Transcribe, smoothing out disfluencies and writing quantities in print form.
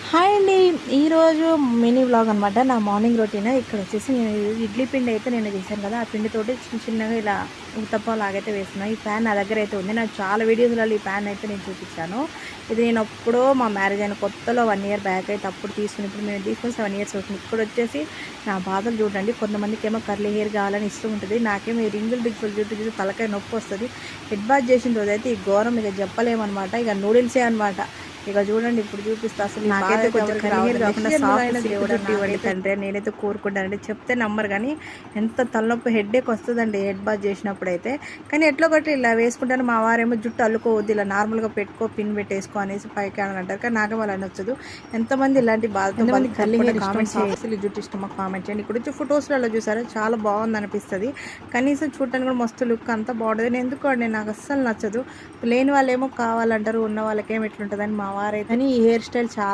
Hi అండి. ఈరోజు mini vlog అనమాట. నా మార్నింగ్ రొటీన్. ఇక్కడ వచ్చేసి నేను ఇడ్లీ పిండి అయితే నేను చేశాను కదా, ఆ పిండితోటి చిన్నగా ఇలా ఉత్తప్పం లాగైతే వేస్తున్నాను. ఈ ప్యాన్ నా దగ్గర అయితే ఉంది. నాకు చాలా వీడియోస్లలో ఈ ప్యాన్ అయితే నేను చూపించాను. ఇది నేను అప్పుడో మా మ్యారేజ్ అయిన కొత్తలో 1 ఇయర్ బ్యాక్ అయితే అప్పుడు తీసుకుని, ఇప్పుడు మేము తీసుకుని 7 ఇయర్స్ అవుతుంది. ఇక్కడ వచ్చేసి నా బాధలు చూడండి. కొంతమందికి ఏమో కర్లీ హెయిర్ కావాలని ఇష్టం ఉంటుంది. నాకేమో ఈ రింగులు బిగ్గులు చూసి తలకాయ నొప్పి వస్తుంది. హెడ్ బాత్ చేసిన రోజు అయితే ఈ ఘోరం ఇక చెప్పలేమన్నమాట. ఇక నూడిల్సే అనమాట. ఇక చూడండి, ఇప్పుడు చూపిస్తా. అసలు నాకైతే కొంచెం కరిహేర్ కాకుండా సాఫ్ట్ తండ్రి నేనైతే కోరుకుంటానండి. చెప్తే నమ్మరు కానీ ఎంత తలనొప్పి హెడ్ఏక్ వస్తుందండి హెడ్ బాత్ చేసినప్పుడు అయితే. కానీ ఎట్లా ఒకటి ఇలా వేసుకుంటాను. మా వారేమో జుట్టు అల్లుకోవద్దు, ఇలా నార్మల్గా పెట్టుకో, పిన్ పెట్టేసుకో అనేసి పైకి అని అంటారు. కానీ నాకు వాళ్ళు నచ్చదు. ఎంతమంది ఇలాంటి బాధతో అసలు జుట్టు ఇష్టమో కామెంట్ చేయండి. ఇక్కడ వచ్చి ఫొటోస్లలో చూసారా, చాలా బాగుంది అనిపిస్తుంది. కనీసం చూడటానికి కూడా మస్తు లుక్ అంతా బాగుంటుంది. నేను ఎందుకండి, నాకు అస్సలు నచ్చదు. లేని వాళ్ళేమో కావాలంటారు, ఉన్న వాళ్ళకేమో ఎట్లుంటుందని మా వారైతే. ఈ హెయిర్ స్టైల్ చాలా